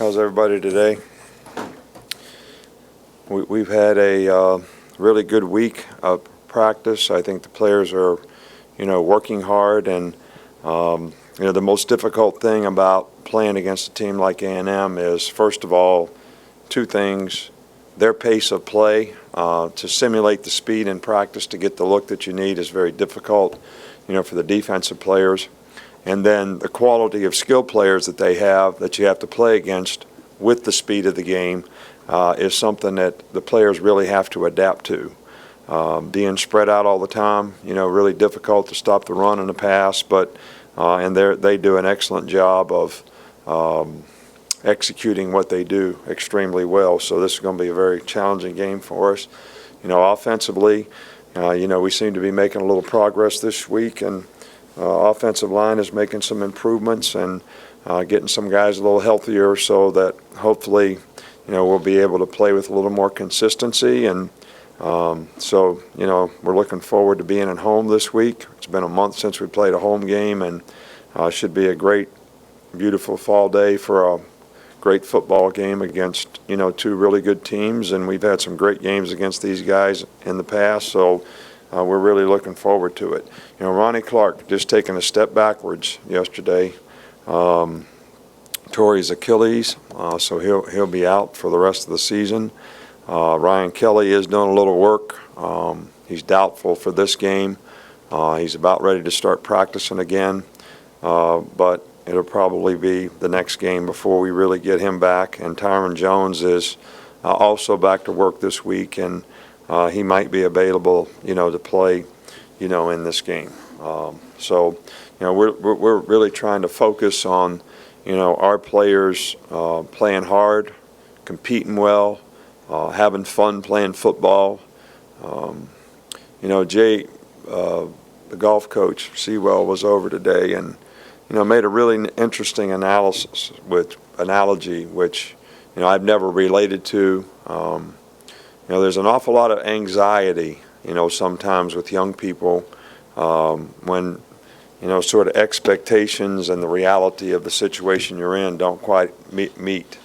How's everybody today? We've had a really good week of practice. I think the players are, working hard, and the most difficult thing about playing against a team like A&M is, first of all, two things: their pace of play. To simulate the speed in practice to get the look that you need is very difficult, for the defensive players. And then the quality of skill players that they have that you have to play against with the speed of the game is something that the players really have to adapt to. Being spread out all the time, really difficult to stop the run and the pass, but and they do an excellent job of executing what they do extremely well. So this is going to be a very challenging game for us. Offensively, we seem to be making a little progress this week, and offensive line is making some improvements and getting some guys a little healthier, so that hopefully, we'll be able to play with a little more consistency. And so, we're looking forward to being at home this week. It's been a month since we played a home game, and should be a great, beautiful fall day for a great football game against, two really good teams. And we've had some great games against these guys in the past, so we're really looking forward to it. Ronnie Clark just taking a step backwards yesterday. Tore his Achilles, so he'll be out for the rest of the season. Ryan Kelly is doing a little work. He's doubtful for this game. He's about ready to start practicing again, but it'll probably be the next game before we really get him back. And Tyron Jones is also back to work this week, and he might be available, to play, in this game. So, we're really trying to focus on, our players playing hard, competing well, having fun playing football. Jay, the golf coach, Sewell, was over today and, made a really interesting analogy, which, I've never related to. There's an awful lot of anxiety, sometimes with young people when, sort of expectations and the reality of the situation you're in don't quite meet.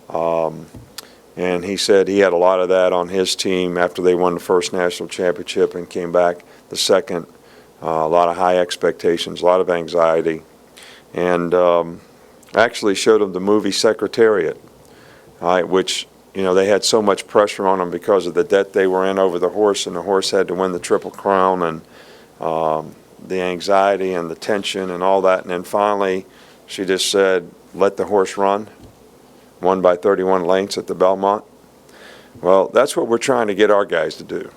And he said he had a lot of that on his team after they won the first national championship and came back the second. A lot of high expectations, a lot of anxiety. And I actually showed him the movie Secretariat, which, they had so much pressure on them because of the debt they were in over the horse, and the horse had to win the Triple Crown, and the anxiety and the tension and all that. And then finally she just said, let the horse run. Won by 31 lengths at the Belmont. Well, that's what we're trying to get our guys to do.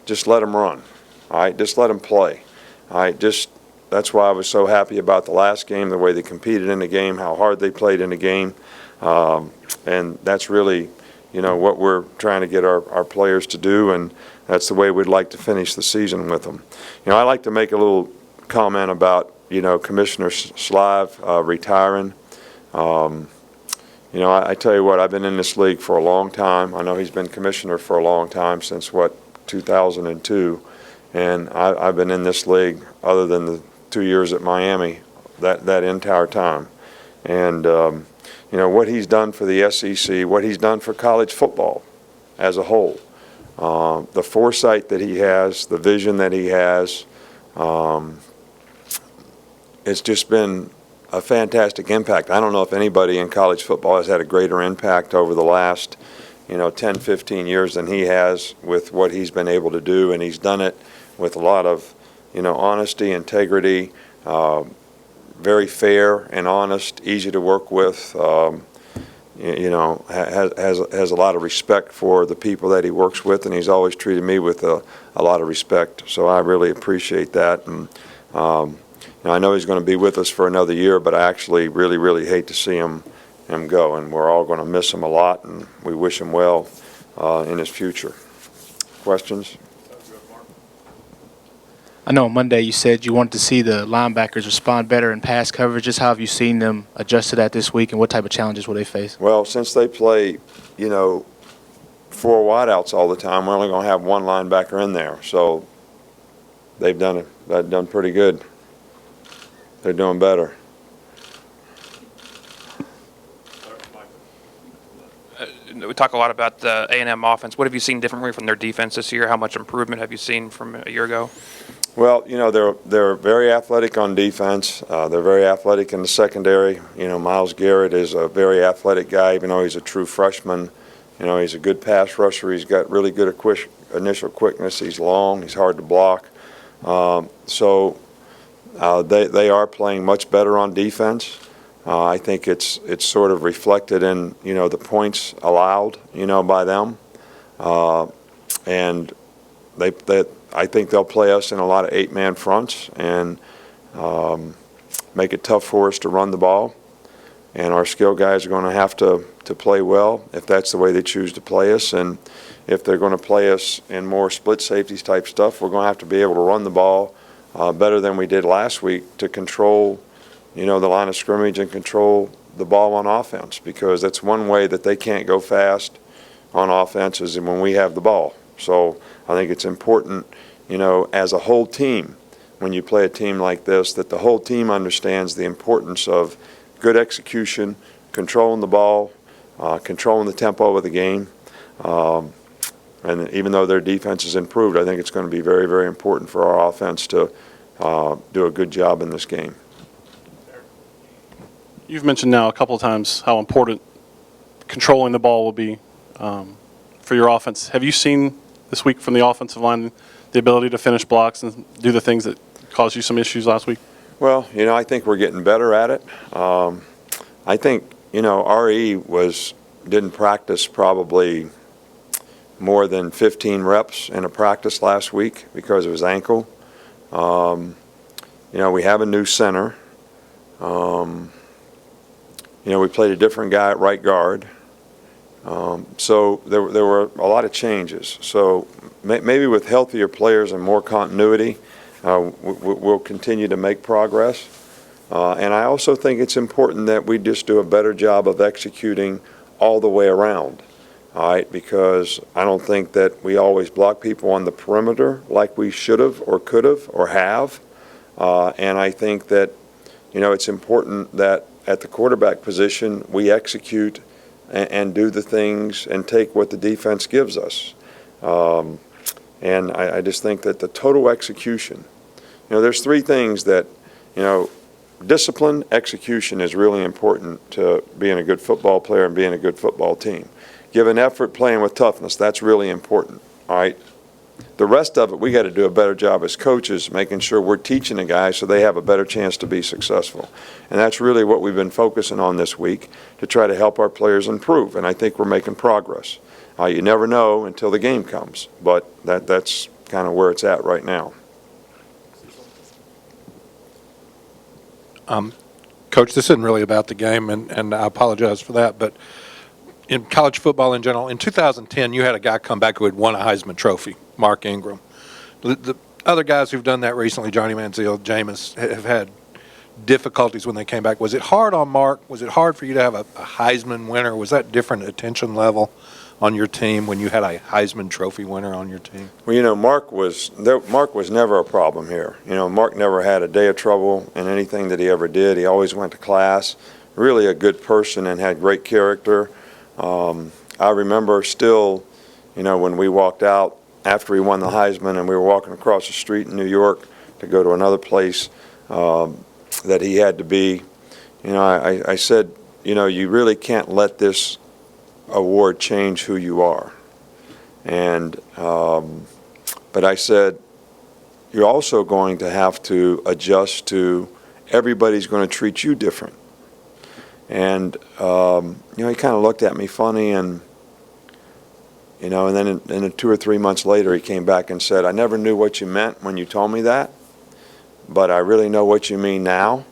Just let them run. All right, just let them play. All right, that's why I was so happy about the last game, the way they competed in the game, how hard they played in the game. And that's really, what we're trying to get our players to do, and that's the way we'd like to finish the season with them. I'd like to make a little comment about, Commissioner Slive retiring. I tell you what, I've been in this league for a long time. I know he's been commissioner for a long time, since 2002, and I've been in this league, other than the 2 years at Miami, that entire time. And what he's done for the SEC, what he's done for college football as a whole, the foresight that he has, the vision that he has, it's just been a fantastic impact. I don't know if anybody in college football has had a greater impact over the last, 10, 15 years than he has with what he's been able to do, and he's done it with a lot of, honesty, integrity, very fair and honest, easy to work with, has a lot of respect for the people that he works with, and he's always treated me with a lot of respect. So I really appreciate that. And I know he's going to be with us for another year, but I actually really, really hate to see him go, and we're all going to miss him a lot, and we wish him well in his future. Questions? I know on Monday you said you wanted to see the linebackers respond better in pass coverage. Just how have you seen them adjust to that this week, and what type of challenges will they face? Well, since they play, 4 wideouts all the time, we're only going to have one linebacker in there. So they've done pretty good. They're doing better. We talk a lot about the A&M offense. What have you seen differently from their defense this year? How much improvement have you seen from a year ago? Well, they're very athletic on defense. They're very athletic in the secondary. Myles Garrett is a very athletic guy, even though he's a true freshman. He's a good pass rusher. He's got really good initial quickness. He's long. He's hard to block. So they are playing much better on defense. I think it's sort of reflected in the points allowed by them, and I think they'll play us in a lot of 8-man fronts and make it tough for us to run the ball. And our skill guys are going to have to play well if that's the way they choose to play us. And if they're going to play us in more split safeties type stuff, we're going to have to be able to run the ball better than we did last week to control the line of scrimmage and control the ball on offense, because that's one way that they can't go fast on offense is when we have the ball. So I think it's important, as a whole team, when you play a team like this, that the whole team understands the importance of good execution, controlling the ball, controlling the tempo of the game. And even though their defense has improved, I think it's going to be very, very important for our offense to do a good job in this game. You've mentioned now a couple of times how important controlling the ball will be for your offense. Have you seen this week from the offensive line the ability to finish blocks and do the things that caused you some issues last week? Well, I think we're getting better at it. I think, RE didn't practice probably more than 15 reps in a practice last week because of his ankle. We have a new center. We played a different guy at right guard. So there were a lot of changes. So maybe with healthier players and more continuity, we'll continue to make progress. And I also think it's important that we just do a better job of executing all the way around, all right, because I don't think that we always block people on the perimeter like we should have or could have or have. And I think that, it's important that at the quarterback position we execute and do the things and take what the defense gives us. And I just think that the total execution, there's three things that, discipline, execution is really important to being a good football player and being a good football team. Giving effort, playing with toughness, that's really important, all right? The rest of it, we got to do a better job as coaches, making sure we're teaching the guys so they have a better chance to be successful. And that's really what we've been focusing on this week to try to help our players improve, and I think we're making progress. You never know until the game comes, but that's kind of where it's at right now. Coach, this isn't really about the game, and I apologize for that, but in college football in general, in 2010, you had a guy come back who had won a Heisman Trophy, Mark Ingram. The other guys who've done that recently, Johnny Manziel, Jameis, have had difficulties when they came back. Was it hard on Mark? Was it hard for you to have a Heisman winner? Was that different attention level on your team when you had a Heisman Trophy winner on your team? Well, Mark was never a problem here. Mark never had a day of trouble in anything that he ever did. He always went to class, really a good person and had great character. I remember still, when we walked out after he won the Heisman and we were walking across the street in New York to go to another place that he had to be, I said, you really can't let this award change who you are. And but I said, you're also going to have to adjust to everybody's going to treat you different. And he kind of looked at me funny, and and then 2 or 3 months later he came back and said, I never knew what you meant when you told me that, but I really know what you mean now,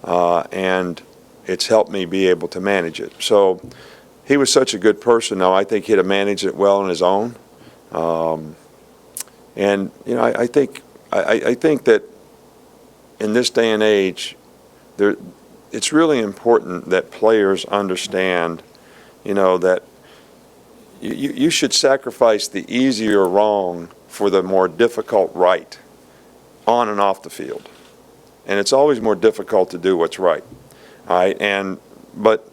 and it's helped me be able to manage it. So he was such a good person, though. I think he'd have managed it well on his own. And I think that in this day and age, it's really important that players understand, that you should sacrifice the easier wrong for the more difficult right, on and off the field. And it's always more difficult to do what's right. All right, but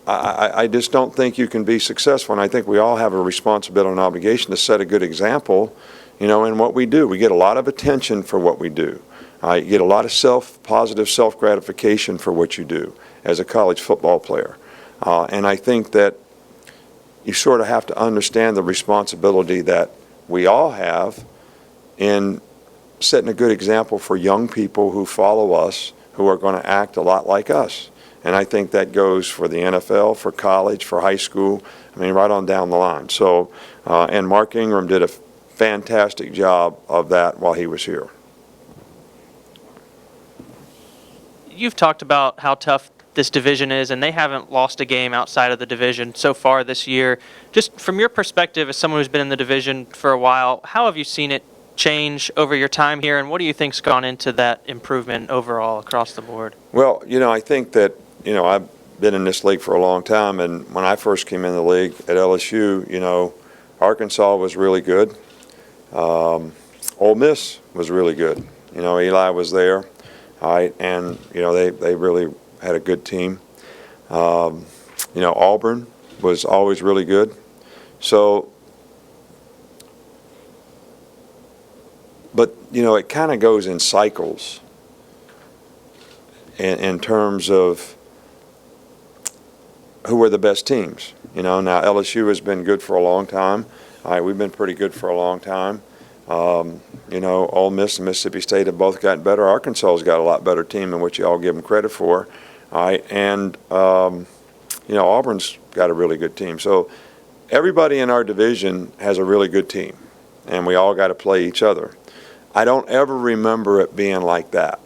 I just don't think you can be successful, and I think we all have a responsibility and obligation to set a good example, in what we do. We get a lot of attention for what we do. You get a lot of positive self-gratification for what you do as a college football player. And I think that you sort of have to understand the responsibility that we all have in setting a good example for young people who follow us, who are going to act a lot like us. And I think that goes for the NFL, for college, for high school, right on down the line. So, and Mark Ingram did a fantastic job of that while he was here. You've talked about how tough this division is, and they haven't lost a game outside of the division so far this year. Just from your perspective as someone who's been in the division for a while, how have you seen it change over your time here, and what do you think's gone into that improvement overall across the board? Well, I think that, I've been in this league for a long time, and when I first came in the league at LSU, Arkansas was really good. Ole Miss was really good. Eli was there, all right, and, they really had a good team. Auburn was always really good. So, but, it kind of goes in cycles in terms of who are the best teams. Now LSU has been good for a long time. All right, we've been pretty good for a long time. Ole Miss and Mississippi State have both gotten better. Arkansas's got a lot better team than what you all give them credit for. All right, and Auburn's got a really good team. So everybody in our division has a really good team, and we all got to play each other. I don't ever remember it being like that.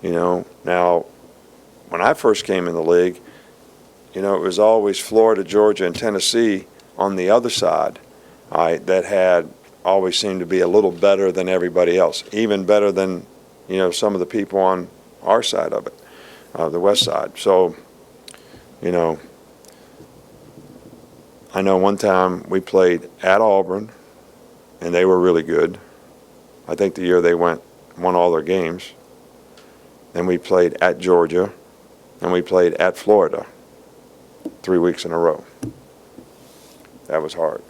Now, when I first came in the league, it was always Florida, Georgia, and Tennessee on the other side, all right, that had always seemed to be a little better than everybody else, even better than, some of the people on our side of it, the west side. So, I know one time we played at Auburn, and they were really good. I think the year they won all their games. Then we played at Georgia, and we played at Florida 3 weeks in a row. That was hard.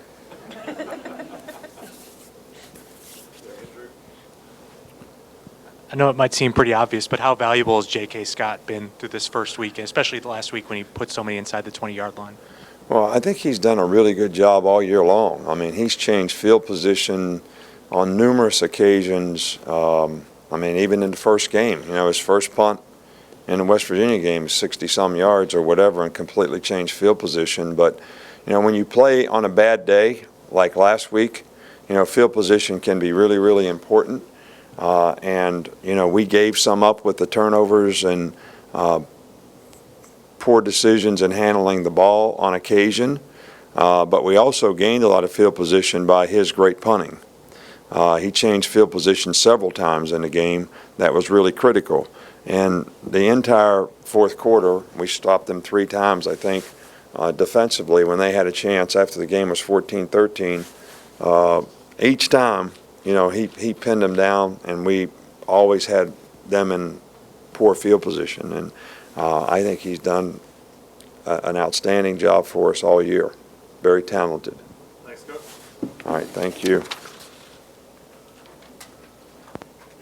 I know it might seem pretty obvious, but how valuable has J.K. Scott been through this first week, and especially the last week when he put so many inside the 20-yard line? Well, I think he's done a really good job all year long. He's changed field position on numerous occasions. Even in the first game, his first punt in the West Virginia game is 60-some yards or whatever and completely changed field position. But, when you play on a bad day like last week, field position can be really, really important. And we gave some up with the turnovers and poor decisions in handling the ball on occasion. But we also gained a lot of field position by his great punting. He changed field position several times in the game. That was really critical. And the entire fourth quarter, we stopped them 3 times, I think, defensively when they had a chance after the game was 14-13. Each time, he pinned them down, and we always had them in poor field position. And I think he's done an outstanding job for us all year. Very talented. Thanks, Coach. All right, thank you.